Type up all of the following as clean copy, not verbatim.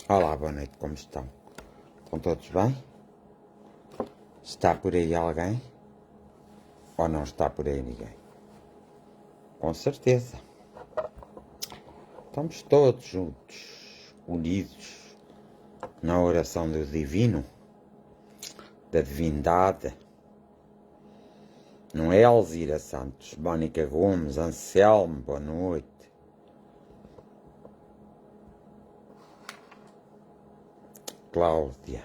Olá, boa noite, como estão? Estão todos bem? Está por aí alguém? Ou não está por aí ninguém? Com certeza. Estamos todos juntos, unidos, na oração do divino, da divindade. Não é, Alzira Santos, Mónica Gomes, Anselmo, boa noite. Cláudia.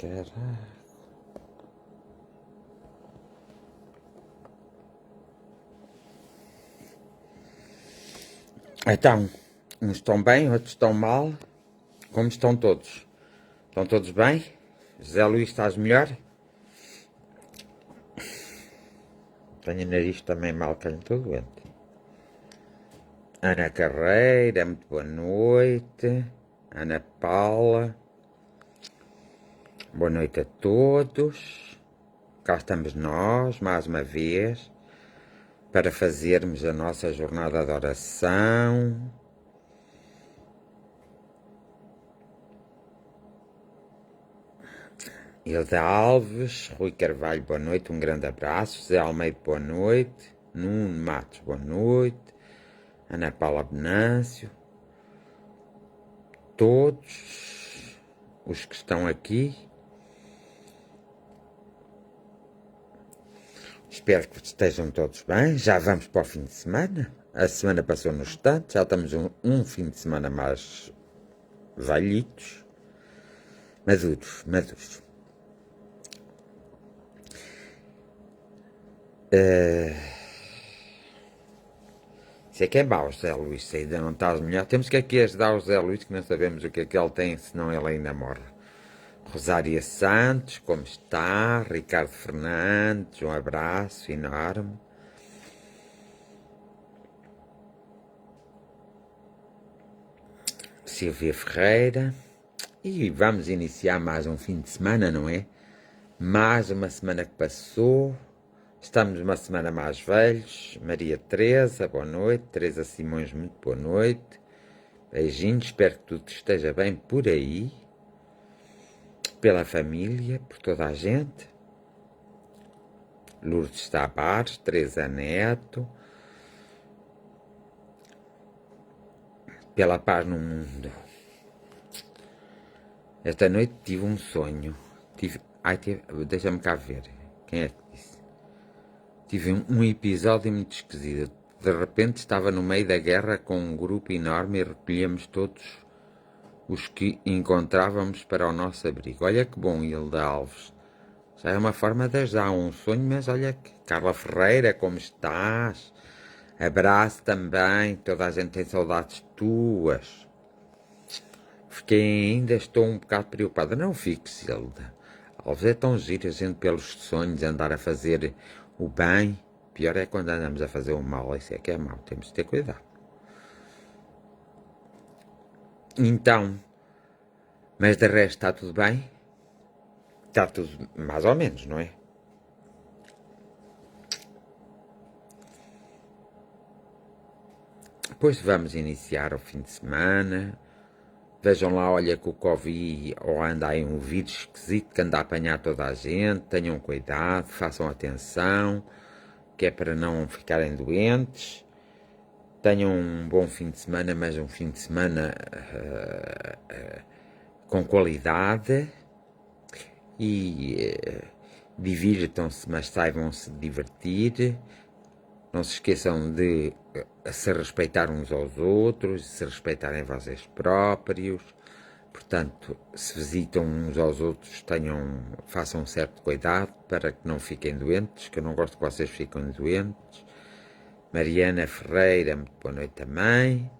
Caralho. Então, uns estão bem, outros estão mal. Como estão todos? Estão todos bem? José Luís, estás melhor? Tenho o nariz também mal, que estou doente. Ana Carreira, muito boa noite. Ana Paula, boa noite a todos. Cá estamos nós, mais uma vez, para fazermos a nossa jornada de oração. Hilda Alves, Rui Carvalho, boa noite, um grande abraço. José Almeida, boa noite. Nuno Matos, boa noite. Ana Paula Benâncio. Todos os que estão aqui. Espero que estejam todos bem. Já vamos para o fim de semana. A semana passou no instante. Já estamos um fim de semana mais velhitos. Maduros. Isso é que é mau, José Luís. Se ainda não estás melhor, temos que aqui ajudar o José Luís, que não sabemos o que é que ele tem, senão ele ainda morre. Rosária Santos, como está? Ricardo Fernandes, um abraço enorme. Silvia Ferreira. E vamos iniciar mais um fim de semana, não é? Mais uma semana que passou. Estamos uma semana mais velhos. Maria Teresa, boa noite. Teresa Simões, muito boa noite. Beijinhos, espero que tudo esteja bem por aí. Pela família, por toda a gente. Lourdes Tavares, Teresa Neto. Pela paz no mundo. Esta noite tive um sonho. Deixa-me cá ver. Quem é que disse? Tive um episódio muito esquisito. De repente estava no meio da guerra com um grupo enorme e recolhemos todos os que encontrávamos para o nosso abrigo. Olha que bom, Hilda Alves. Já é uma forma de ajudar um sonho, mas olha que... Carla Ferreira, como estás? Abraço também, toda a gente tem saudades tuas. Ainda estou um bocado preocupada. Não fiques, Hilda. Alves, é tão giro a gente pelos sonhos andar a fazer o bem. Pior é quando andamos a fazer o mal. Isso é que é mau, temos de ter cuidado. Então, mas de resto está tudo bem? Está tudo mais ou menos, não é? Depois vamos iniciar o fim de semana. Vejam lá, olha que o Covid ou anda aí um vírus esquisito que anda a apanhar toda a gente. Tenham cuidado, façam atenção, que é para não ficarem doentes. Tenham um bom fim de semana, mas um fim de semana com qualidade. E divirtam-se, mas saibam-se divertir. Não se esqueçam de se respeitar uns aos outros, se respeitarem vocês próprios. Portanto, se visitam uns aos outros, façam um certo cuidado para que não fiquem doentes, que eu não gosto que vocês fiquem doentes. Mariana Ferreira, muito boa noite também.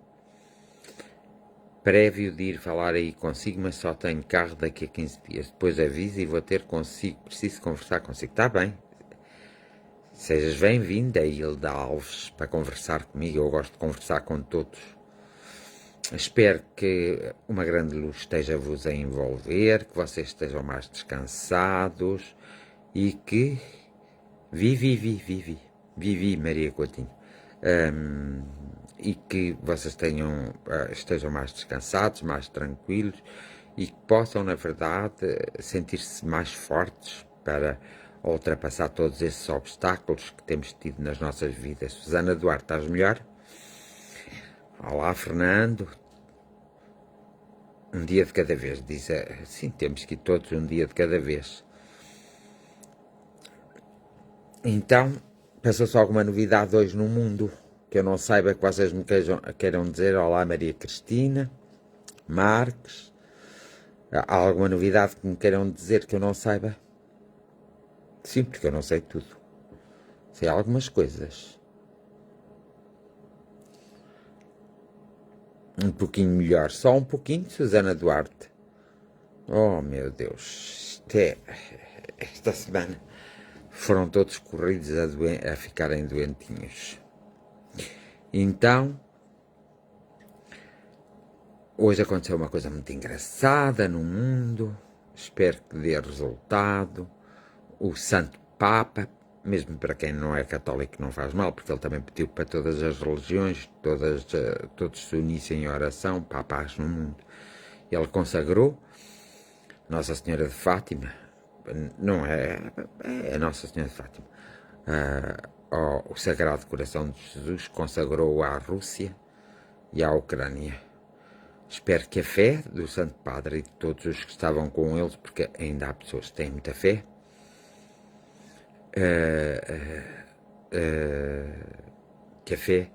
Prévio de ir falar aí consigo, mas só tenho carro daqui a 15 dias. Depois aviso e vou ter consigo, preciso conversar consigo. Está bem. Sejas bem-vinda, Hilda Alves, para conversar comigo. Eu gosto de conversar com todos. Espero que uma grande luz esteja-vos a envolver, que vocês estejam mais descansados e que... Vivi, Maria Coutinho. e que vocês estejam mais descansados, mais tranquilos e que possam, na verdade, sentir-se mais fortes para ultrapassar todos esses obstáculos que temos tido nas nossas vidas. Susana Duarte, estás melhor? Olá, Fernando. Um dia de cada vez, diz. Sim, temos que ir todos um dia de cada vez. Então, passou-se alguma novidade hoje no mundo que eu não saiba, que vocês me queiram dizer? Olá, Maria Cristina, Marques. Há alguma novidade que me queiram dizer que eu não saiba? Sim, porque eu não sei tudo. Sei algumas coisas. Um pouquinho melhor, só um pouquinho, Susana Duarte. Oh, meu Deus, esta semana foram todos corridos a ficarem doentinhos. Então, hoje aconteceu uma coisa muito engraçada no mundo, espero que dê resultado. O Santo Papa, mesmo para quem não é católico não faz mal, porque ele também pediu para todas as religiões, todos se unissem em oração para a paz no mundo. Ele consagrou Nossa Senhora de Fátima, não é a Nossa Senhora de Fátima, o Sagrado Coração de Jesus, consagrou à Rússia e à Ucrânia. Espero que a fé do Santo Padre e de todos os que estavam com eles, porque ainda há pessoas que têm muita fé, que a fé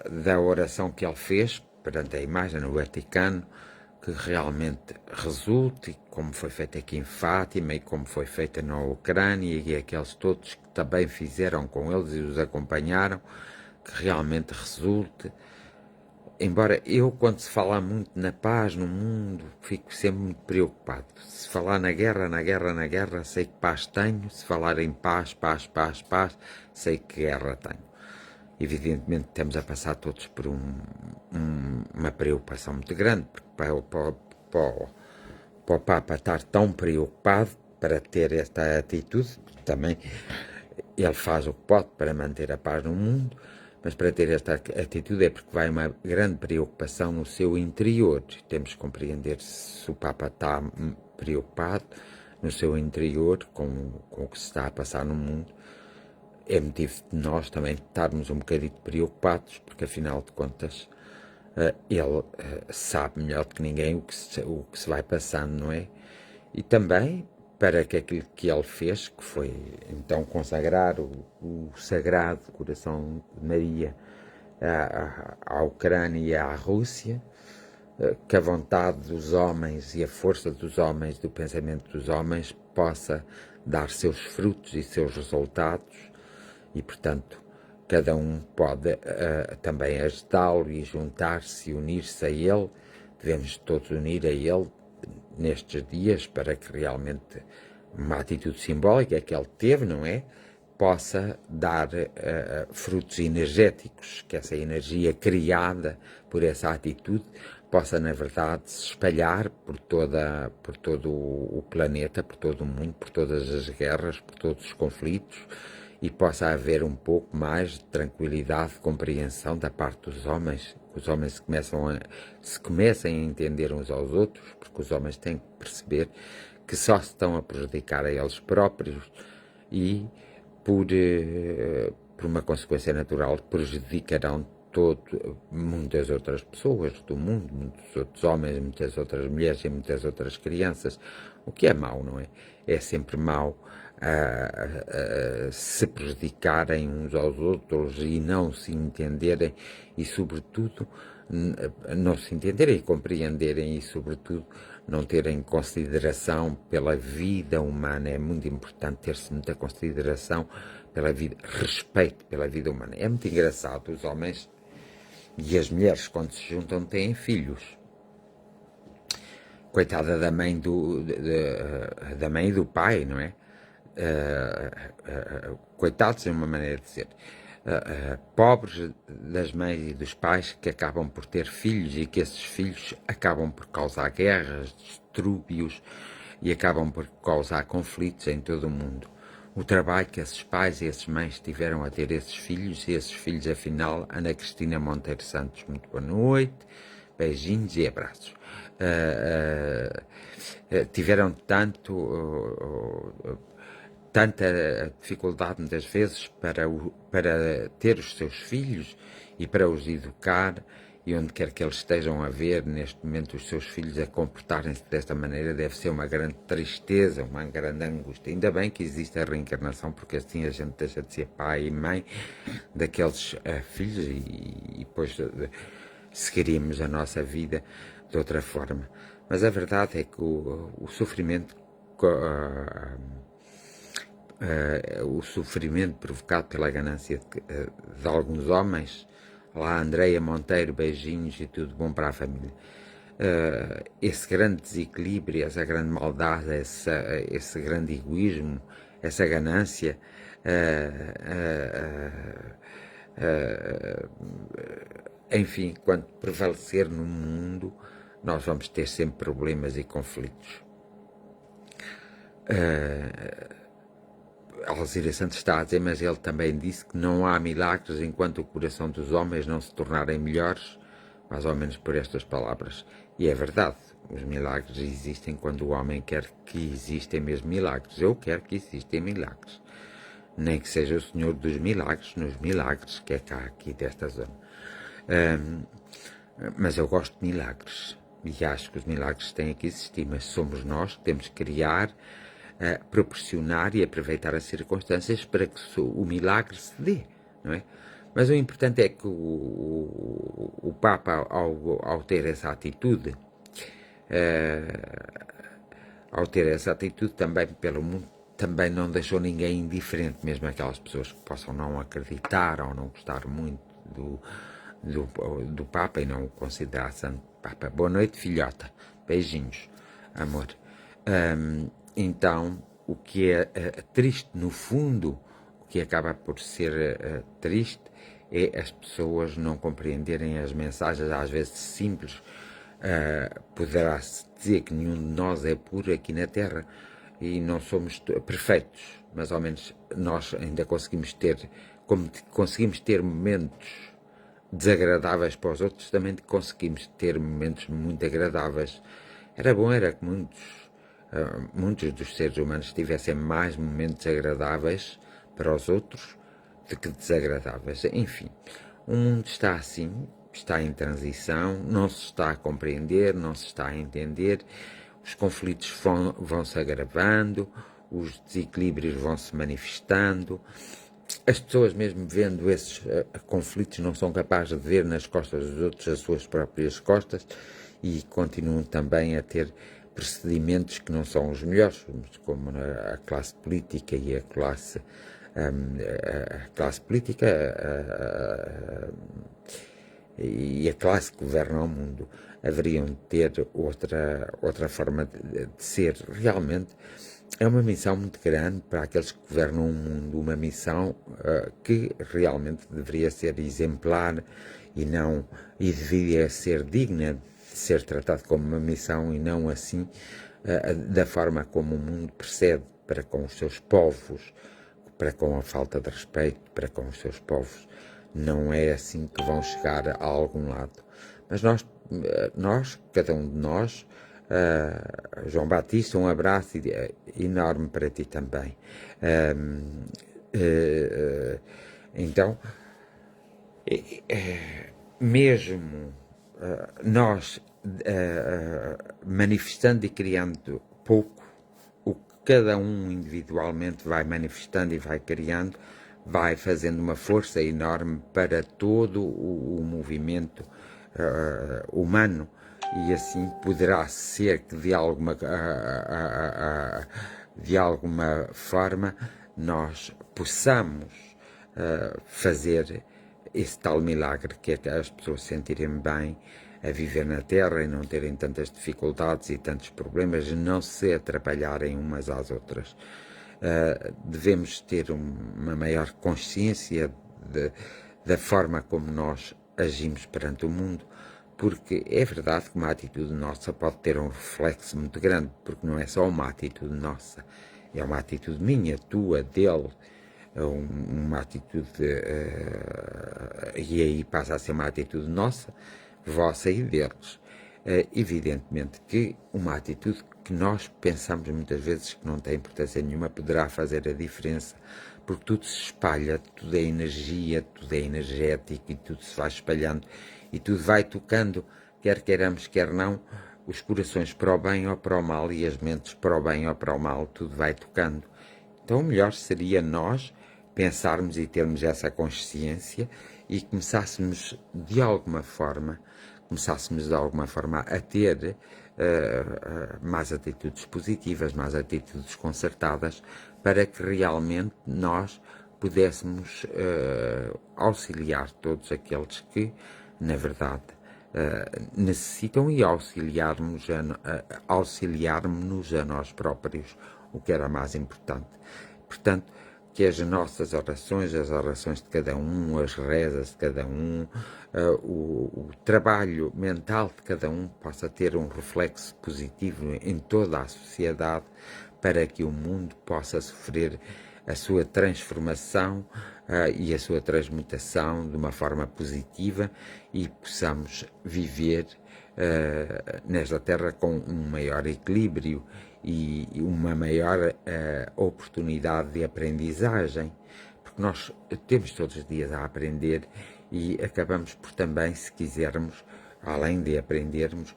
da oração que ele fez perante a imagem no Vaticano, que realmente resulte, como foi feita aqui em Fátima e como foi feita na Ucrânia, e aqueles todos que também fizeram com eles e os acompanharam, que realmente resulte. Embora eu, quando se fala muito na paz no mundo, fico sempre muito preocupado. Se falar na guerra, sei que paz tenho. Se falar em paz, sei que guerra tenho. Evidentemente estamos a passar todos por uma preocupação muito grande, porque para o Papa estar tão preocupado para ter esta atitude, também ele faz o que pode para manter a paz no mundo, mas para ter esta atitude é porque vai uma grande preocupação no seu interior. Temos que compreender se o Papa está preocupado no seu interior com o que se está a passar no mundo. É motivo de nós também estarmos um bocadinho preocupados, porque afinal de contas ele sabe melhor do que ninguém o que se vai passando, não é? E também para que aquilo que ele fez, que foi então consagrar o Sagrado Coração de Maria à Ucrânia e à Rússia, que a vontade dos homens e a força dos homens, do pensamento dos homens, possa dar seus frutos e seus resultados, e portanto cada um pode também ajudá-lo e juntar-se e unir-se a ele. Devemos todos unir a ele nestes dias para que realmente uma atitude simbólica que ele teve, não é? Possa dar frutos energéticos, que essa energia criada por essa atitude possa, na verdade, se espalhar por todo o planeta, por todo o mundo, por todas as guerras, por todos os conflitos, e possa haver um pouco mais de tranquilidade, de compreensão da parte dos homens, que os homens se comecem a entender uns aos outros, porque os homens têm que perceber que só se estão a prejudicar a eles próprios e, por uma consequência natural, prejudicarão muitas outras pessoas do mundo, muitos outros homens, muitas outras mulheres e muitas outras crianças, o que é mau, não é? É sempre mau se prejudicarem uns aos outros e não se entenderem e, sobretudo, não se entenderem e compreenderem e, sobretudo, não terem consideração pela vida humana. É muito importante ter-se muita consideração pela vida, respeito pela vida humana. É muito engraçado, os homens e as mulheres, quando se juntam, têm filhos. Coitada da mãe da mãe e do pai, não é? Coitados é uma maneira de dizer. Pobres das mães e dos pais que acabam por ter filhos e que esses filhos acabam por causar guerras, distúrbios e acabam por causar conflitos em todo o mundo. o trabalho que esses pais e essas mães tiveram a ter esses filhos, e esses filhos, afinal. Ana Cristina Monteiro Santos, muito boa noite, beijinhos e abraços. Tiveram tanta dificuldade muitas vezes para ter os seus filhos e para os educar, e onde quer que eles estejam a ver neste momento os seus filhos a comportarem-se desta maneira, deve ser uma grande tristeza, uma grande angústia. Ainda bem que existe a reencarnação, porque assim a gente deixa de ser pai e mãe daqueles filhos, e depois seguiríamos a nossa vida de outra forma. Mas a verdade é que o sofrimento provocado pela ganância de alguns homens. Olá, Andreia Monteiro, beijinhos e tudo bom para a família. Esse grande desequilíbrio, essa grande maldade, esse grande egoísmo, essa ganância, enfim, quando prevalecer no mundo, nós vamos ter sempre problemas e conflitos. Alzira Santos está a dizer, mas ele também disse que não há milagres enquanto o coração dos homens não se tornarem melhores, mais ou menos por estas palavras. E é verdade, os milagres existem quando o homem quer que existem mesmo milagres. Eu quero que existem milagres. Nem que seja o Senhor dos Milagres, nos milagres, que é cá, aqui desta zona. Mas eu gosto de milagres. E acho que os milagres têm que existir, mas somos nós que temos que criar, proporcionar e aproveitar as circunstâncias para que o milagre se dê, não é? Mas o importante é que o Papa, ao ter essa atitude, também pelo mundo, também não deixou ninguém indiferente, mesmo aquelas pessoas que possam não acreditar ou não gostar muito do Papa e não o considerar santo Papa. Boa noite, filhota. Beijinhos, amor. Então, o que é triste, no fundo, o que acaba por ser triste é as pessoas não compreenderem as mensagens, às vezes simples. Poderá-se dizer que nenhum de nós é puro aqui na Terra e não somos perfeitos, mas ao menos nós ainda conseguimos ter, como conseguimos ter momentos desagradáveis para os outros, também conseguimos ter momentos muito agradáveis. Era bom, era que muitos dos seres humanos tivessem mais momentos agradáveis para os outros do que desagradáveis. Enfim, o mundo está assim, está em transição, não se está a compreender, não se está a entender, os conflitos vão-se agravando, os desequilíbrios vão-se manifestando. As pessoas, mesmo vendo esses conflitos, não são capazes de ver nas costas dos outros as suas próprias costas, e continuam também a ter procedimentos que não são os melhores, como a classe política e a classe política e a classe que governa o mundo haveriam de ter outra forma de ser. Realmente é uma missão muito grande para aqueles que governam o mundo, uma missão que realmente deveria ser exemplar e deveria ser digna de ser tratado como uma missão, e não assim da forma como o mundo procede para com os seus povos, para com a falta de respeito para com os seus povos. Não é assim que vão chegar a algum lado. Mas nós, cada um de nós, João Batista, um abraço enorme para ti também. Então, mesmo nós manifestando e criando pouco, o que cada um individualmente vai manifestando e vai criando, vai fazendo uma força enorme para todo o movimento humano, e assim poderá ser que de alguma forma nós possamos fazer esse tal milagre, que é as pessoas se sentirem bem a viver na Terra e não terem tantas dificuldades e tantos problemas, e não se atrapalharem umas às outras. Devemos ter uma maior consciência da forma como nós agimos perante o mundo, porque é verdade que uma atitude nossa pode ter um reflexo muito grande, porque não é só uma atitude nossa, é uma atitude minha, tua, dele, uma atitude, e aí passa a ser uma atitude nossa, vossa e deles. Evidentemente que uma atitude que nós pensamos muitas vezes que não tem importância nenhuma poderá fazer a diferença, porque tudo se espalha, tudo é energia, tudo é energético e tudo se vai espalhando e tudo vai tocando, quer queiramos, quer não, os corações para o bem ou para o mal e as mentes para o bem ou para o mal, tudo vai tocando. Então o melhor seria nós pensarmos e termos essa consciência e começássemos de alguma forma a ter mais atitudes positivas, mais atitudes concertadas, para que realmente nós pudéssemos auxiliar todos aqueles que, na verdade, necessitam e auxiliarmos-nos a nós próprios, o que era mais importante. Portanto, que as nossas orações, as orações de cada um, as rezas de cada um, o trabalho mental de cada um possa ter um reflexo positivo em toda a sociedade, para que o mundo possa sofrer a sua transformação e a sua transmutação de uma forma positiva e possamos viver nesta Terra com um maior equilíbrio e uma maior oportunidade de aprendizagem, porque nós temos todos os dias a aprender e acabamos por também, se quisermos, além de aprendermos,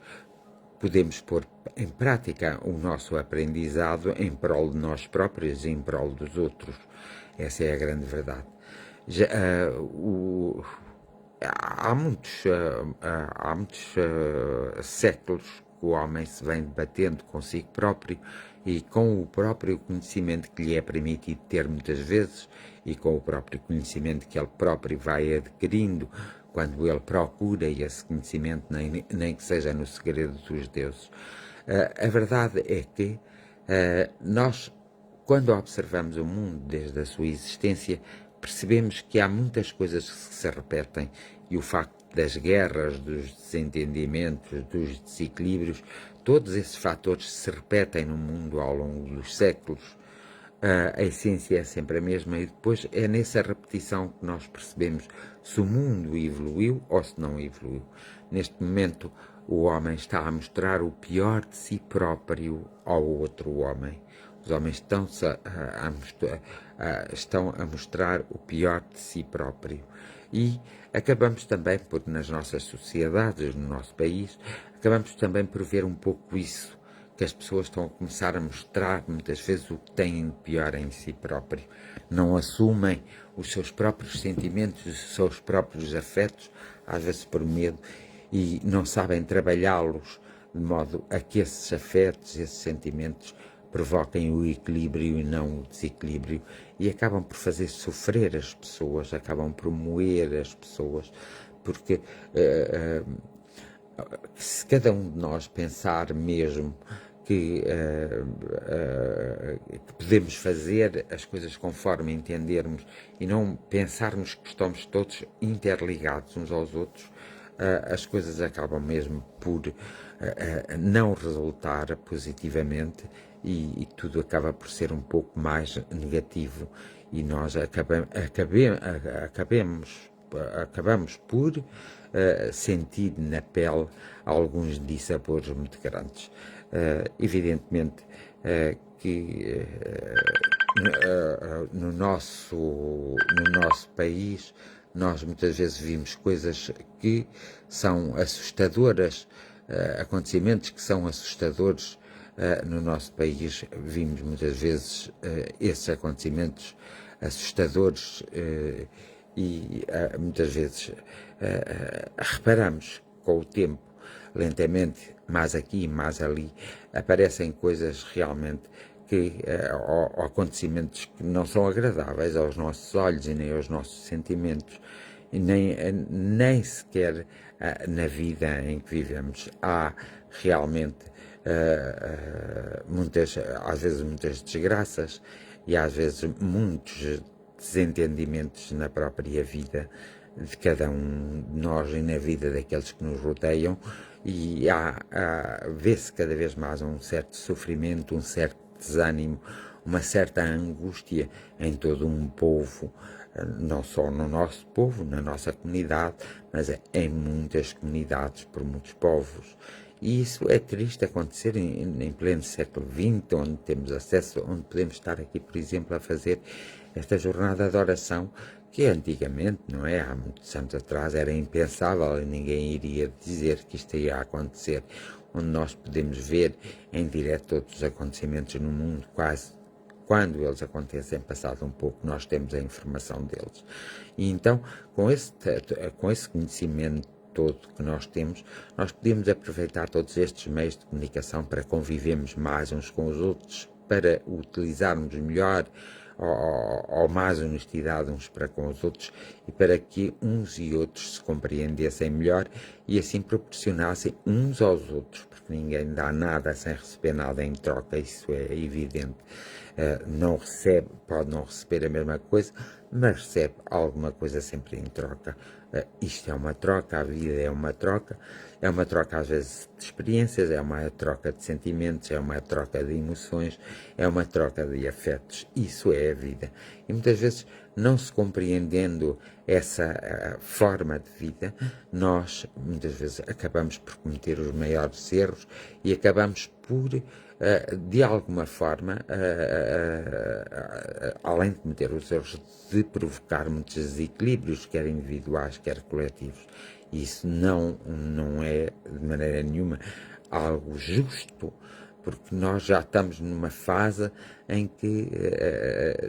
podemos pôr em prática o nosso aprendizado em prol de nós próprios e em prol dos outros. Essa é a grande verdade. Já, há muitos séculos que o homem se vem debatendo consigo próprio e com o próprio conhecimento que lhe é permitido ter muitas vezes e com o próprio conhecimento que ele próprio vai adquirindo quando ele procura esse conhecimento, nem que seja no segredo dos deuses. A verdade é que nós, quando observamos o mundo desde a sua existência, percebemos que há muitas coisas que se repetem e o facto das guerras, dos desentendimentos, dos desequilíbrios, todos esses fatores se repetem no mundo ao longo dos séculos. A essência é sempre a mesma e depois é nessa repetição que nós percebemos se o mundo evoluiu ou se não evoluiu. Neste momento, o homem está a mostrar o pior de si próprio ao outro homem. Os homens estão a mostrar o pior de si próprio. E acabamos também por, nas nossas sociedades, no nosso país, acabamos também por ver um pouco isso, que as pessoas estão a começar a mostrar muitas vezes o que têm de pior em si próprio. Não assumem os seus próprios sentimentos, os seus próprios afetos, às vezes por medo, e não sabem trabalhá-los de modo a que esses afetos, esses sentimentos provoquem o equilíbrio e não o desequilíbrio e acabam por fazer sofrer as pessoas, acabam por moer as pessoas, porque se cada um de nós pensar mesmo que podemos fazer as coisas conforme entendermos e não pensarmos que estamos todos interligados uns aos outros, as coisas acabam mesmo por não resultar positivamente e tudo acaba por ser um pouco mais negativo e nós acabamos por sentir na pele alguns dissabores muito grandes. Evidentemente que no nosso país nós muitas vezes vimos coisas que são assustadoras, acontecimentos que são assustadores no nosso país. Vimos muitas vezes esses acontecimentos assustadores e muitas vezes reparamos com o tempo, lentamente, mais aqui, mais ali, aparecem coisas realmente que, ou acontecimentos que não são agradáveis aos nossos olhos e nem aos nossos sentimentos, e nem sequer na vida em que vivemos. Há realmente às vezes muitas desgraças e às vezes muitos desentendimentos na própria vida de cada um de nós e na vida daqueles que nos rodeiam e vê-se cada vez mais um certo sofrimento, um certo desânimo, uma certa angústia em todo um povo, não só no nosso povo, na nossa comunidade, mas em muitas comunidades, por muitos povos. E isso é triste acontecer em pleno século XX, onde temos acesso, onde podemos estar aqui, por exemplo, a fazer esta jornada de oração, que antigamente, não é? Há muitos anos atrás era impensável e ninguém iria dizer que isto ia acontecer, onde nós podemos ver em direto todos os acontecimentos no mundo, quase quando eles acontecem, passado um pouco, nós temos a informação deles. E então, com esse conhecimento todo que nós temos, nós podemos aproveitar todos estes meios de comunicação para convivermos mais uns com os outros, para utilizarmos melhor ou mais honestidade uns para com os outros e para que uns e outros se compreendessem melhor e assim proporcionassem uns aos outros, porque ninguém dá nada sem receber nada em troca, isso é evidente. Não recebe, pode não receber a mesma coisa, mas recebe alguma coisa sempre em troca. Isto é uma troca, a vida é uma troca às vezes de experiências, é uma troca de sentimentos, é uma troca de emoções, é uma troca de afetos. Isso é a vida. E muitas vezes, não se compreendendo essa forma de vida, nós muitas vezes acabamos por cometer os maiores erros e acabamos por de alguma forma, além de cometer os erros, de provocar muitos desequilíbrios, quer individuais, quer coletivos. Isso não é, de maneira nenhuma, algo justo, porque nós já estamos numa fase em que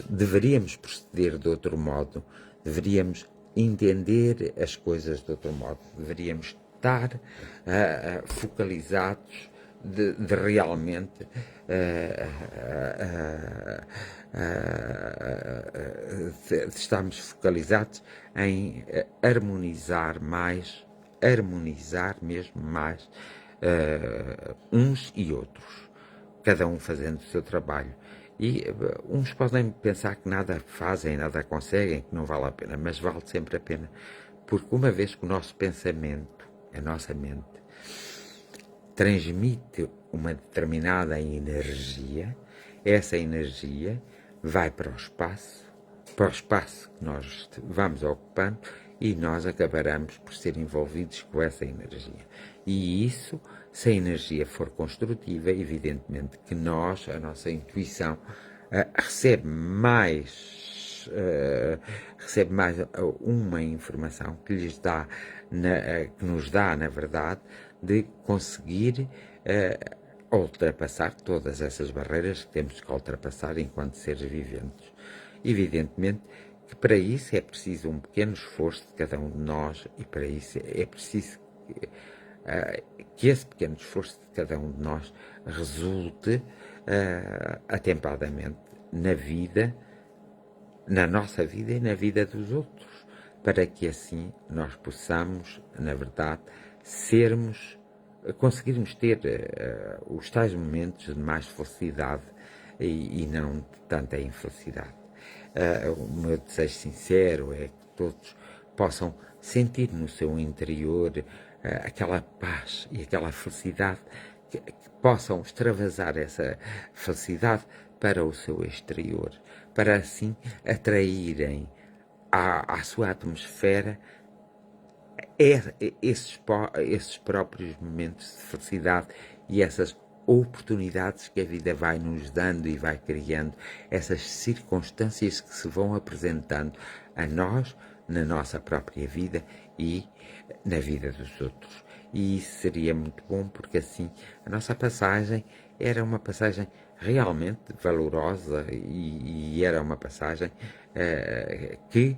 deveríamos proceder de outro modo, deveríamos entender as coisas de outro modo, deveríamos estar focalizados de realmente estamos focalizados em harmonizar mesmo mais uns e outros, cada um fazendo o seu trabalho. E uns podem pensar que nada fazem, nada conseguem, que não vale a pena, mas vale sempre a pena, porque uma vez que o nosso pensamento, a nossa mente, transmite uma determinada energia, essa energia vai para o espaço que nós vamos ocupando e nós acabaremos por ser envolvidos com essa energia. E isso, se a energia for construtiva, evidentemente que a nossa intuição, recebe mais uma informação que nos dá, na verdade, de conseguir ultrapassar todas essas barreiras que temos que ultrapassar enquanto seres viventes. Evidentemente que para isso é preciso um pequeno esforço de cada um de nós e para isso é preciso que esse pequeno esforço de cada um de nós resulte atempadamente na nossa vida e na vida dos outros, para que assim nós possamos, na verdade, conseguirmos ter os tais momentos de mais felicidade e não de tanta infelicidade. O meu desejo sincero é que todos possam sentir no seu interior aquela paz e aquela felicidade, que possam extravasar essa felicidade para o seu exterior, para assim atraírem à sua atmosfera esses próprios momentos de felicidade e essas oportunidades que a vida vai nos dando e vai criando, essas circunstâncias que se vão apresentando a nós, na nossa própria vida e na vida dos outros. E isso seria muito bom, porque assim a nossa passagem era uma passagem realmente valorosa e era uma passagem que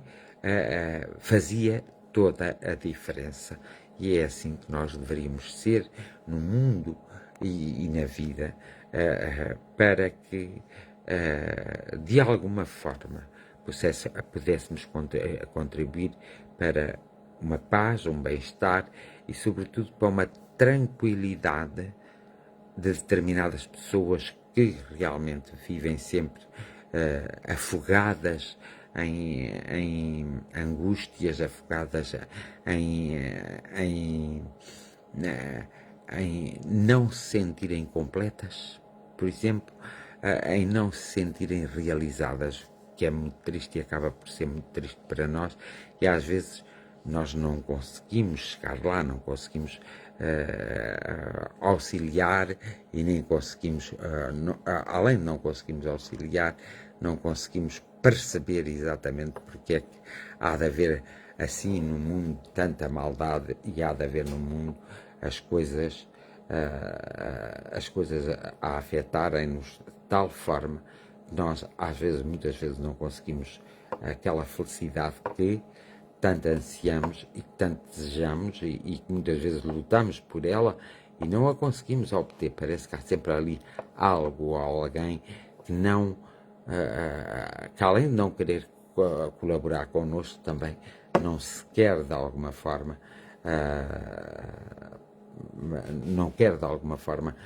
fazia toda a diferença. E é assim que nós deveríamos ser no mundo e na vida, para que de alguma forma pudéssemos contribuir para uma paz, um bem-estar e sobretudo para uma tranquilidade de determinadas pessoas que realmente vivem sempre afogadas em angústias, afogadas em não se sentirem completas, por exemplo, em não se sentirem realizadas, que é muito triste e acaba por ser muito triste para nós, e às vezes nós não conseguimos chegar lá, não conseguimos auxiliar e nem conseguimos, além de não conseguimos auxiliar, não conseguimos perceber exatamente porque é que há de haver assim no mundo tanta maldade e há de haver no mundo as coisas a afetarem-nos de tal forma que nós muitas vezes não conseguimos aquela felicidade que tanto ansiamos e que tanto desejamos e que muitas vezes lutamos por ela e não a conseguimos obter. Parece que há sempre ali algo ou alguém que não, que além de não querer colaborar connosco também, não se quer de alguma forma, não quer de alguma forma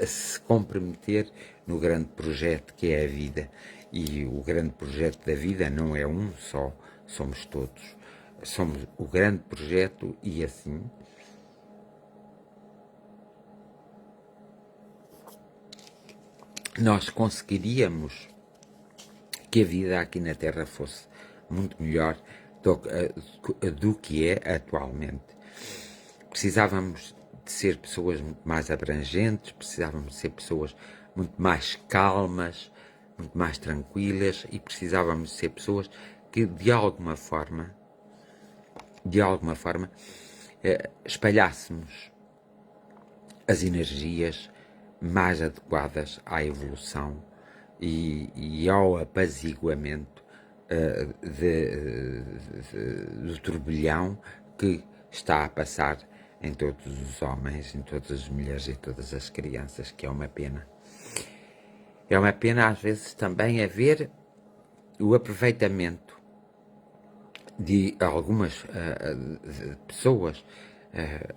se comprometer no grande projeto que é a vida. E o grande projeto da vida não é um só, somos todos. Somos o grande projeto e assim nós conseguiríamos que a vida aqui na Terra fosse muito melhor do que é atualmente. Precisávamos de ser pessoas muito mais abrangentes, precisávamos de ser pessoas muito mais calmas, muito mais tranquilas e precisávamos de ser pessoas que de alguma forma espalhássemos as energias mais adequadas à evolução e ao apaziguamento do turbilhão que está a passar em todos os homens, em todas as mulheres e todas as crianças, que é uma pena. É uma pena às vezes também haver o aproveitamento de algumas pessoas,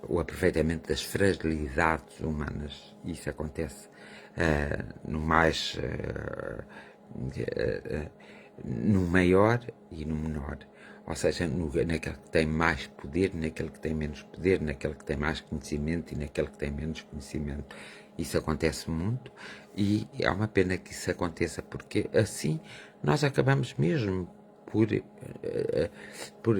o aproveitamento das fragilidades humanas. Isso acontece no maior e no menor. Ou seja, naquele que tem mais poder, naquele que tem menos poder, naquele que tem mais conhecimento e naquele que tem menos conhecimento. Isso acontece muito e é uma pena que isso aconteça, porque assim nós acabamos mesmo por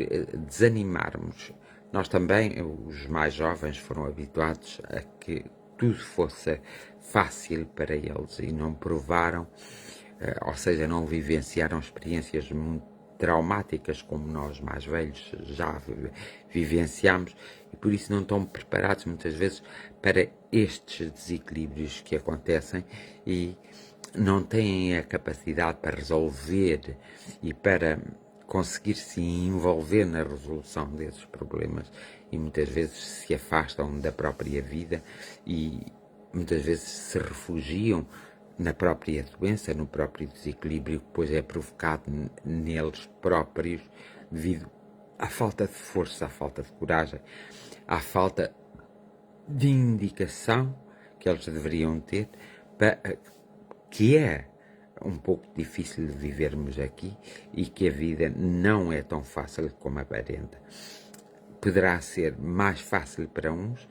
desanimarmos. Nós também, os mais jovens, foram habituados a que tudo fosse fácil para eles e não provaram, ou seja, não vivenciaram experiências muito traumáticas como nós mais velhos já vivenciamos e por isso não estão preparados muitas vezes para estes desequilíbrios que acontecem e não têm a capacidade para resolver e para conseguir se envolver na resolução desses problemas e muitas vezes se afastam da própria vida e muitas vezes se refugiam na própria doença, no próprio desequilíbrio que depois é provocado neles próprios devido à falta de força, à falta de coragem, à falta de indicação que eles deveriam ter, que é um pouco difícil de vivermos aqui e que a vida não é tão fácil como aparenta. Poderá ser mais fácil para uns,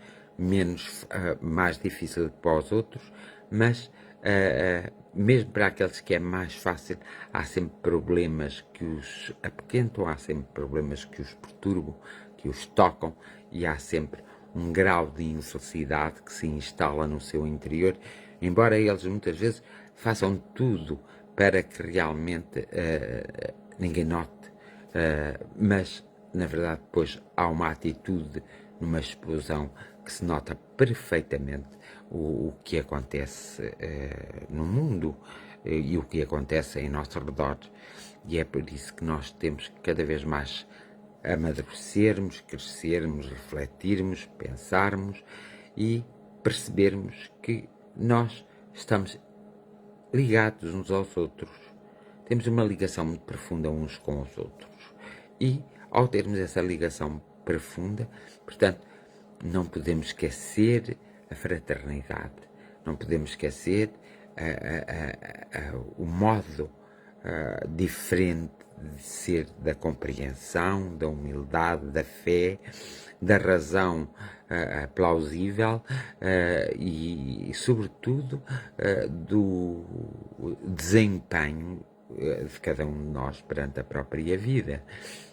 mais difícil para os outros, mas mesmo para aqueles que é mais fácil, há sempre problemas que os apequentam, há sempre problemas que os perturbam, que os tocam e há sempre um grau de infelicidade que se instala no seu interior, embora eles muitas vezes façam tudo para que realmente ninguém note, mas na verdade depois há uma atitude numa explosão que se nota perfeitamente o que acontece no mundo e o que acontece em nosso redor. E é por isso que nós temos que cada vez mais amadurecermos, crescermos, refletirmos, pensarmos e percebermos que nós estamos ligados uns aos outros. Temos uma ligação muito profunda uns com os outros. E ao termos essa ligação profunda, portanto, não podemos esquecer a fraternidade, não podemos esquecer o modo diferente de ser da compreensão, da humildade, da fé, da razão plausível sobretudo, do desempenho de cada um de nós perante a própria vida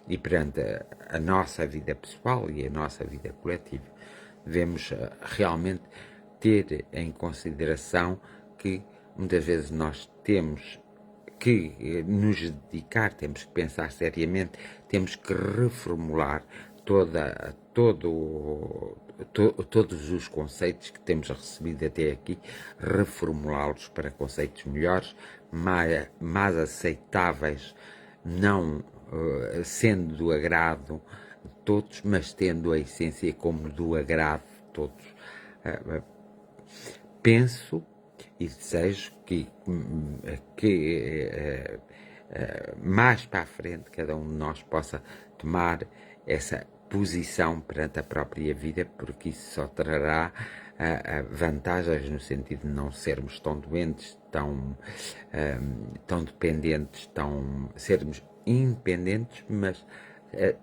e perante a nossa vida pessoal e a nossa vida coletiva. Devemos realmente ter em consideração que muitas vezes nós temos que nos dedicar, temos que pensar seriamente, temos que reformular todos os conceitos que temos recebido até aqui, reformulá-los para conceitos melhores, mais aceitáveis, não sendo do agrado de todos, mas tendo a essência como do agrado de todos. Penso e desejo que mais para a frente cada um de nós possa tomar essa posição perante a própria vida, porque isso só trará vantagens no sentido de não sermos tão doentes, tão dependentes, sermos independentes, mas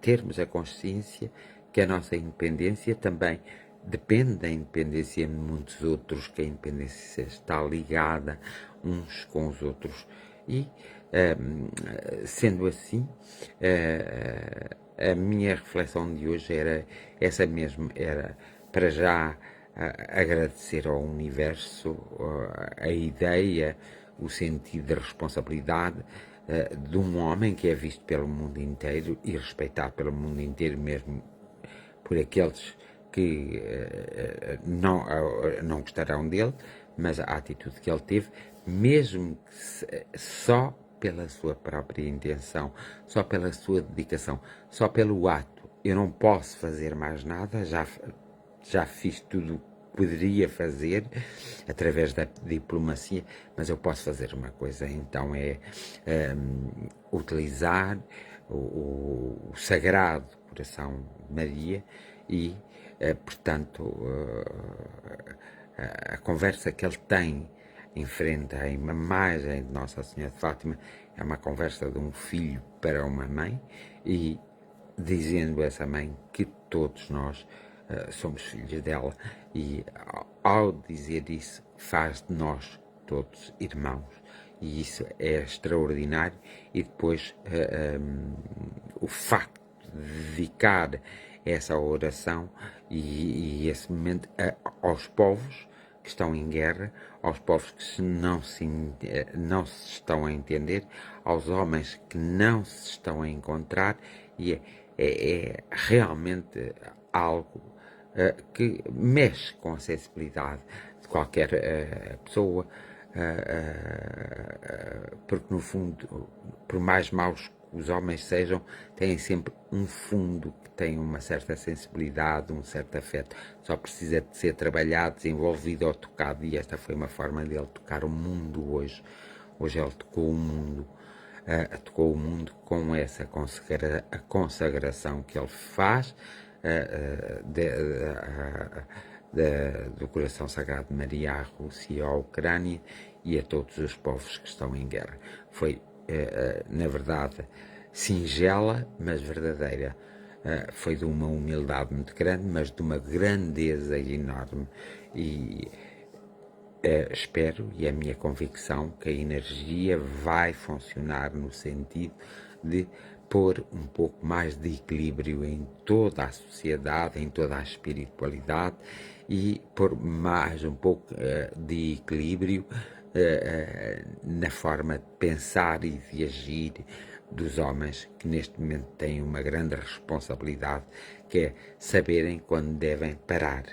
termos a consciência que a nossa independência também depende da independência de muitos outros, que a independência está ligada uns com os outros. E, sendo assim, a minha reflexão de hoje era essa mesmo, era para já agradecer ao universo a ideia, o sentido de responsabilidade de um homem que é visto pelo mundo inteiro e respeitado pelo mundo inteiro, mesmo por aqueles que não gostarão dele, mas a atitude que ele teve, mesmo que só pela sua própria intenção, só pela sua dedicação, só pelo ato. Eu não posso fazer mais nada, já fiz tudo o que poderia fazer através da diplomacia, mas eu posso fazer uma coisa, então é utilizar o sagrado coração de Maria e, portanto, a conversa que ele tem em frente à imagem de Nossa Senhora de Fátima é uma conversa de um filho para uma mãe e dizendo a essa mãe que todos nós somos filhos dela e ao dizer isso faz de nós todos irmãos e isso é extraordinário e depois o facto de dedicar essa oração e esse momento aos povos que estão em guerra, aos povos que não se estão a entender, aos homens que não se estão a encontrar e é realmente algo que mexe com a sensibilidade de qualquer pessoa, porque no fundo, por mais maus que os homens sejam, têm sempre um fundo que tem uma certa sensibilidade, um certo afeto, só precisa de ser trabalhado, desenvolvido ou tocado, e esta foi uma forma dele tocar o mundo hoje. Hoje ele tocou o mundo com essa consagração que ele faz do coração sagrado de Maria à Rússia, à Ucrânia e a todos os povos que estão em guerra. Foi, na verdade, singela, mas verdadeira. Foi de uma humildade muito grande, mas de uma grandeza enorme. E espero, e é a minha convicção, que a energia vai funcionar no sentido de pôr um pouco mais de equilíbrio em toda a sociedade, em toda a espiritualidade e pôr mais um pouco de equilíbrio na forma de pensar e de agir dos homens que neste momento têm uma grande responsabilidade, que é saberem quando devem parar.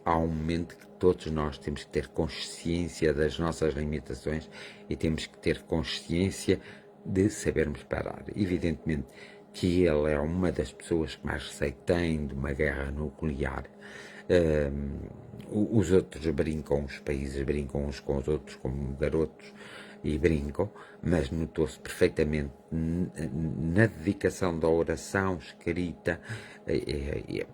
Há um momento que todos nós temos que ter consciência das nossas limitações e temos que ter consciência de sabermos parar. Evidentemente que ele é uma das pessoas que mais receio tem de uma guerra nuclear. Os outros brincam, os países brincam uns com os outros como garotos e brincam, mas notou-se perfeitamente na dedicação da oração escrita,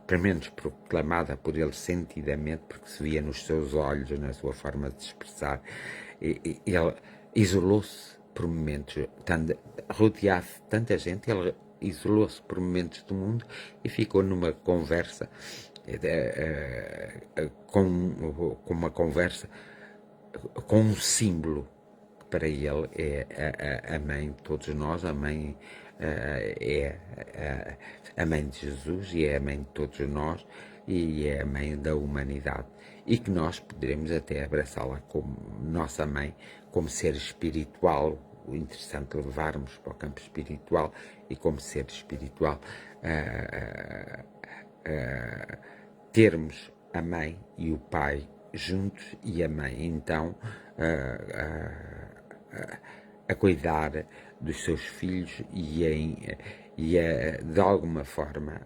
pelo menos proclamada por ele sentidamente, porque se via nos seus olhos, na sua forma de se expressar, ele isolou-se por momentos, rodeado de tanta gente, ele isolou-se por momentos do mundo e ficou numa conversa, com uma conversa, com um símbolo que para ele é a mãe de todos nós, a mãe é a mãe de Jesus e é a mãe de todos nós e é a mãe da humanidade, e que nós poderemos até abraçá-la como nossa mãe, como ser espiritual. O interessante levarmos para o campo espiritual e como ser espiritual termos a mãe e o pai juntos, e a mãe então a cuidar dos seus filhos e de alguma forma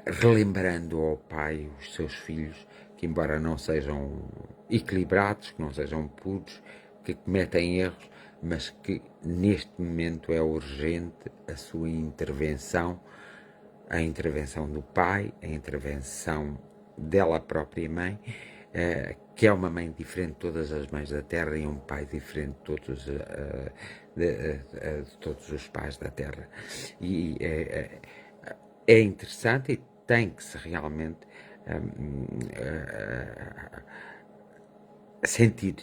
relembrando ao pai os seus filhos, que embora não sejam equilibrados, que não sejam puros, que cometem erros, mas que neste momento é urgente a sua intervenção, a intervenção do pai, a intervenção dela própria mãe, que é uma mãe diferente de todas as mães da terra e um pai diferente de todos os pais da terra. E é interessante e tem que se realmente sentir,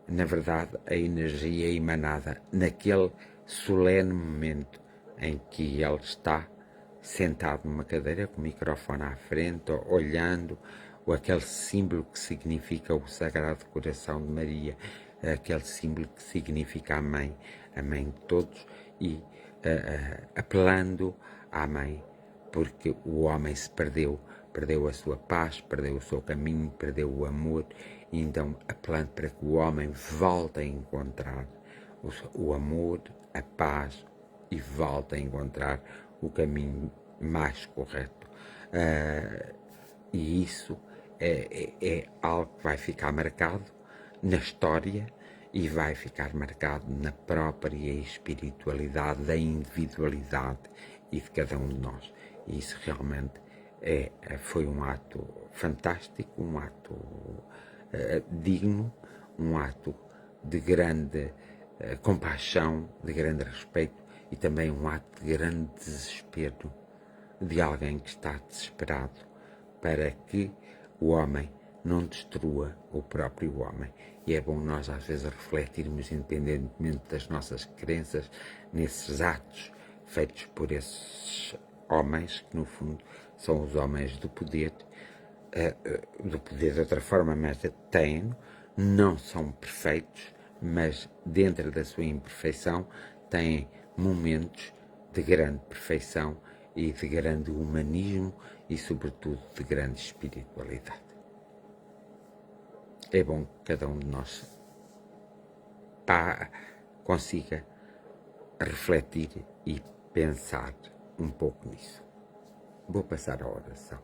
na verdade, a energia emanada naquele solene momento em que ele está sentado numa cadeira com o microfone à frente, olhando, ou aquele símbolo que significa o Sagrado Coração de Maria, aquele símbolo que significa a mãe de todos, e apelando à mãe, porque o homem se perdeu a sua paz, perdeu o seu caminho, perdeu o amor, e então apelando para que o homem volte a encontrar o amor, a paz, e volte a encontrar o caminho mais correto. E isso é algo que vai ficar marcado na história e vai ficar marcado na própria espiritualidade da individualidade e de cada um de nós. E isso realmente foi um ato fantástico, um ato digno, um ato de grande compaixão, de grande respeito, e também um ato de grande desespero de alguém que está desesperado para que o homem não destrua o próprio homem. E é bom nós às vezes refletirmos, independentemente das nossas crenças, nesses atos feitos por esses homens, que no fundo são os homens do poder de outra forma, mas têm, não são perfeitos, mas dentro da sua imperfeição têm momentos de grande perfeição e de grande humanismo e, sobretudo, de grande espiritualidade. É bom que cada um de nós consiga refletir e pensar um pouco nisso. Vou passar à oração.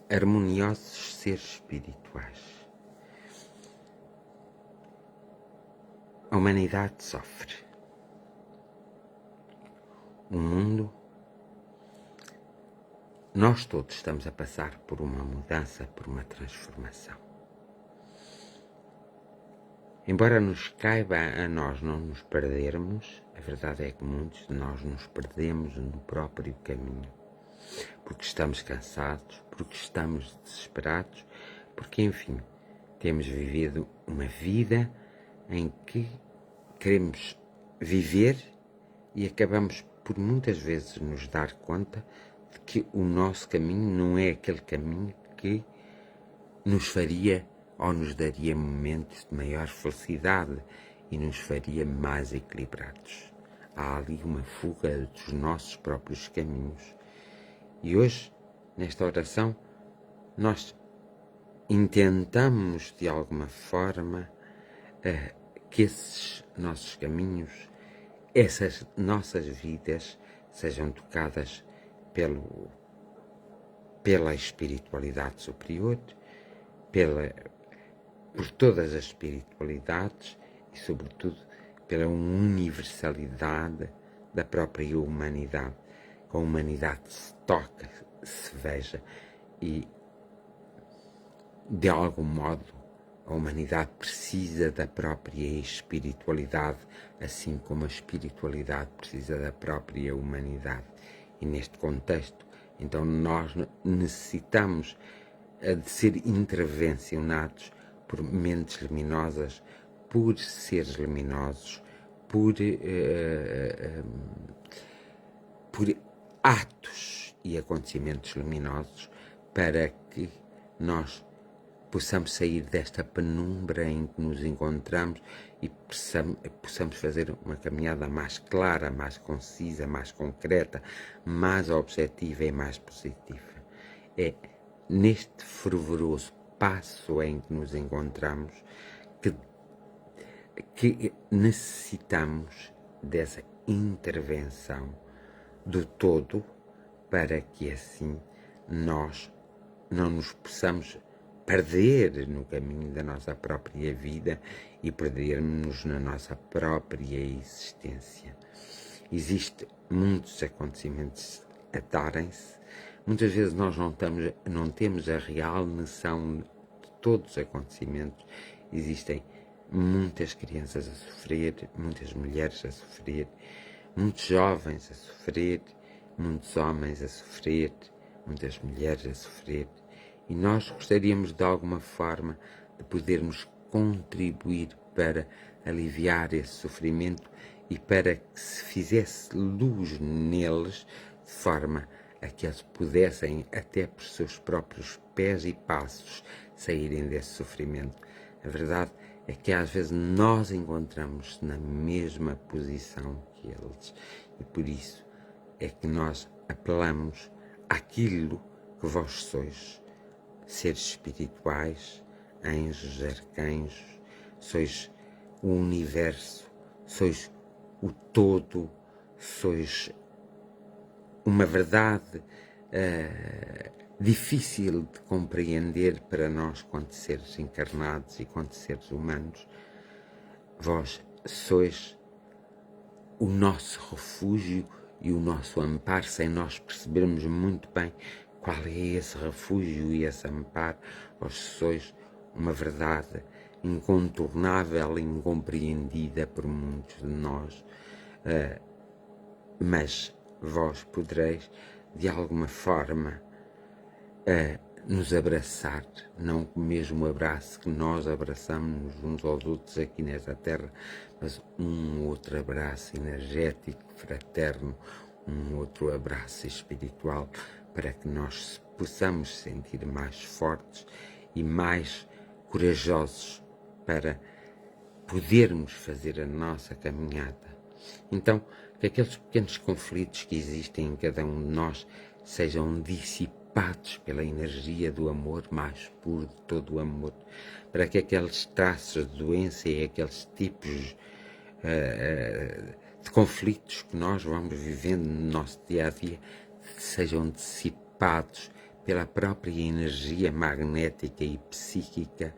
Harmoniosos seres espirituais. A humanidade sofre. O mundo, nós todos estamos a passar por uma mudança, por uma transformação. Embora nos caiba a nós não nos perdermos, a verdade é que muitos de nós nos perdemos no próprio caminho. Porque estamos cansados, porque estamos desesperados, porque, enfim, temos vivido uma vida em que queremos viver e acabamos por muitas vezes nos dar conta de que o nosso caminho não é aquele caminho que nos faria ou nos daria momentos de maior felicidade e nos faria mais equilibrados. Há ali uma fuga dos nossos próprios caminhos. E hoje, nesta oração, nós intentamos de alguma forma que esses nossos caminhos, essas nossas vidas, sejam tocadas pela espiritualidade superior, por todas as espiritualidades e, sobretudo, pela universalidade da própria humanidade, que a humanidade se toque, se veja e, de algum modo, a humanidade precisa da própria espiritualidade, assim como a espiritualidade precisa da própria humanidade. E neste contexto, então, nós necessitamos de ser intervencionados por mentes luminosas, por seres luminosos, por atos e acontecimentos luminosos, para que nós possamos sair desta penumbra em que nos encontramos e possamos fazer uma caminhada mais clara, mais concisa, mais concreta, mais objetiva e mais positiva. É neste fervoroso passo em que nos encontramos que necessitamos dessa intervenção do todo, para que assim nós não nos possamos perder no caminho da nossa própria vida e perdermos na nossa própria existência. Existem muitos acontecimentos a darem-se. Muitas vezes nós não temos a real noção de todos os acontecimentos. Existem muitas crianças a sofrer, muitas mulheres a sofrer, muitos jovens a sofrer, muitos homens a sofrer, muitas mulheres a sofrer. E nós gostaríamos, de alguma forma, de podermos contribuir para aliviar esse sofrimento e para que se fizesse luz neles, de forma a que eles pudessem, até por seus próprios pés e passos, saírem desse sofrimento. A verdade é que às vezes nós encontramos na mesma posição que eles, e por isso é que nós apelamos àquilo que vós sois, seres espirituais, anjos, arcanjos, sois o universo, sois o todo, sois uma verdade difícil de compreender para nós, quanto seres encarnados e quanto seres humanos. Vós sois o nosso refúgio e o nosso amparo, sem nós percebermos muito bem qual é esse refúgio e esse amparo. Vós sois uma verdade incontornável e incompreendida por muitos de nós, mas vós podereis, de alguma forma, nos abraçar, não o mesmo abraço que nós abraçamos uns aos outros aqui nesta terra, mas um outro abraço energético, fraterno, um outro abraço espiritual, para que nós possamos sentir mais fortes e mais corajosos para podermos fazer a nossa caminhada. Então, que aqueles pequenos conflitos que existem em cada um de nós sejam dissipados pela energia do amor mais puro de todo o amor, para que aqueles traços de doença e aqueles tipos de conflitos que nós vamos vivendo no nosso dia-a-dia sejam dissipados pela própria energia magnética e psíquica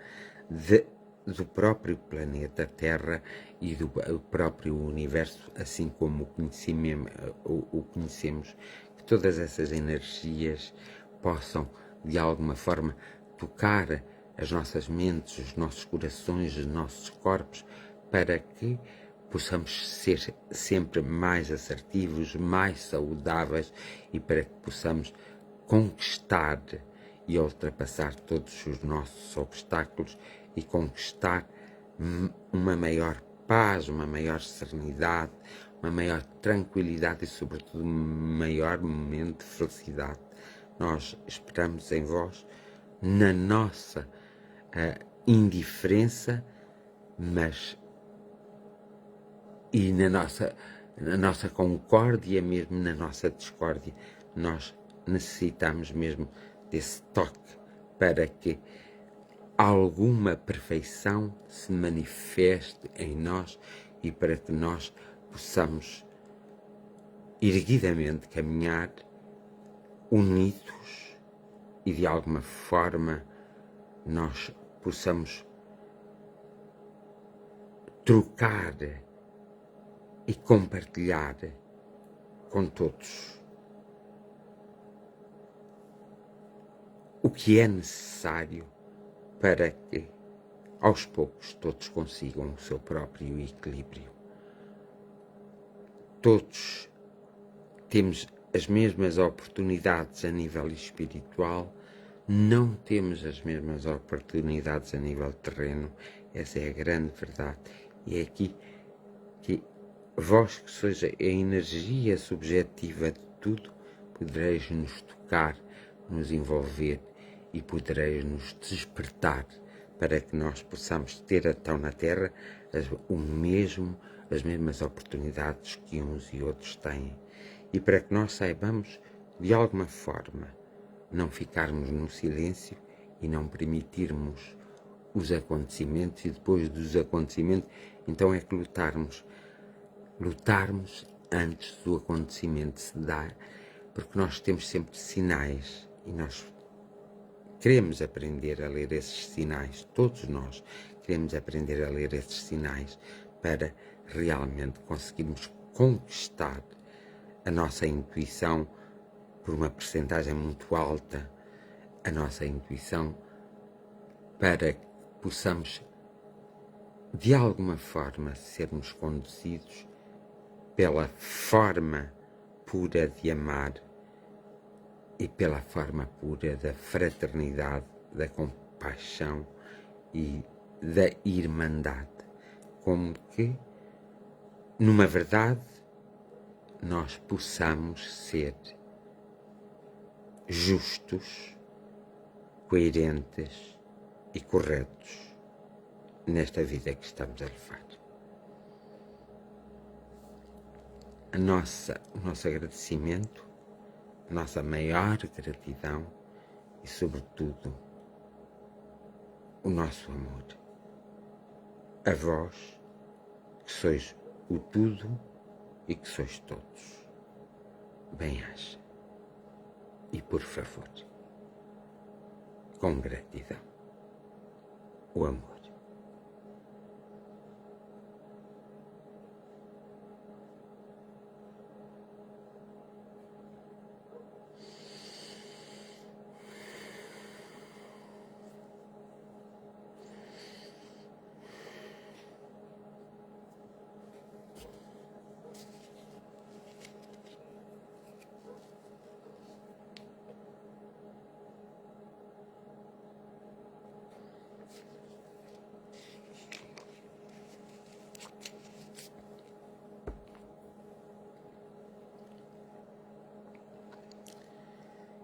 do próprio planeta Terra e do próprio universo, assim como o conhecemos, que todas essas energias possam, de alguma forma, tocar as nossas mentes, os nossos corações, os nossos corpos, para que possamos ser sempre mais assertivos, mais saudáveis, e para que possamos conquistar e ultrapassar todos os nossos obstáculos e conquistar uma maior paz, uma maior serenidade, uma maior tranquilidade e, sobretudo, um maior momento de felicidade. Nós esperamos em vós, na nossa indiferença, mas e na nossa concórdia, mesmo na nossa discórdia. Nós necessitamos mesmo desse toque para que alguma perfeição se manifeste em nós e para que nós possamos erguidamente caminhar unidos e, de alguma forma, nós possamos trocar e compartilhar com todos o que é necessário para que, aos poucos, todos consigam o seu próprio equilíbrio. Todos temos as mesmas oportunidades a nível espiritual, não temos as mesmas oportunidades a nível terreno. Essa é a grande verdade. E é aqui que vós, que sois a energia subjetiva de tudo, podereis nos tocar, nos envolver e podereis nos despertar para que nós possamos ter então na Terra as mesmas oportunidades que uns e outros têm. E para que nós saibamos, de alguma forma, não ficarmos no silêncio e não permitirmos os acontecimentos, e depois dos acontecimentos, então é que lutarmos antes do acontecimento se dar, porque nós temos sempre sinais e nós queremos aprender a ler esses sinais, todos nós queremos aprender a ler esses sinais para realmente conseguirmos conquistar a nossa intuição por uma percentagem muito alta, a nossa intuição, para que possamos de alguma forma sermos conduzidos pela forma pura de amar e pela forma pura da fraternidade, da compaixão e da irmandade, como que, numa verdade, nós possamos ser justos, coerentes e corretos nesta vida que estamos a levar. O nosso agradecimento, a nossa maior gratidão e, sobretudo, o nosso amor. A vós, que sois o tudo e que sois todos. Bem-aja. E, por favor, com gratidão, o amor.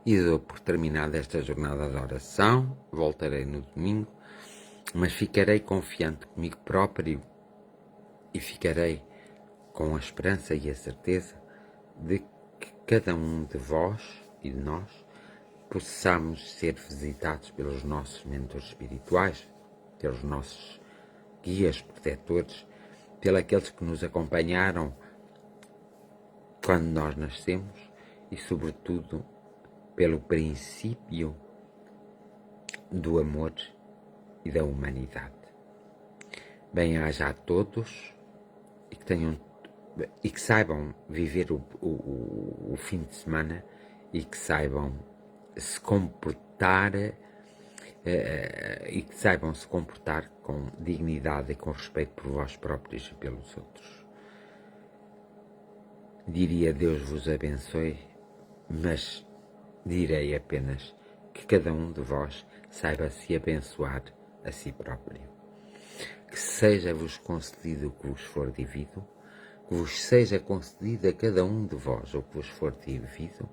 E dou por terminada esta jornada de oração, voltarei no domingo, mas ficarei confiante comigo próprio e ficarei com a esperança e a certeza de que cada um de vós e de nós possamos ser visitados pelos nossos mentores espirituais, pelos nossos guias protetores, pelos aqueles que nos acompanharam quando nós nascemos e, sobretudo, pelo princípio do amor e da humanidade. Bem-aja a todos e que saibam viver o fim de semana e que saibam se comportar com dignidade e com respeito por vós próprios e pelos outros. Diria Deus vos abençoe, mas direi apenas que cada um de vós saiba se abençoar a si próprio. Que seja-vos concedido o que vos for devido, que vos seja concedido a cada um de vós o que vos for devido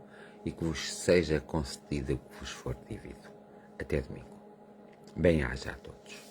e que vos seja concedido o que vos for devido. Até domingo. Bem-aja a todos.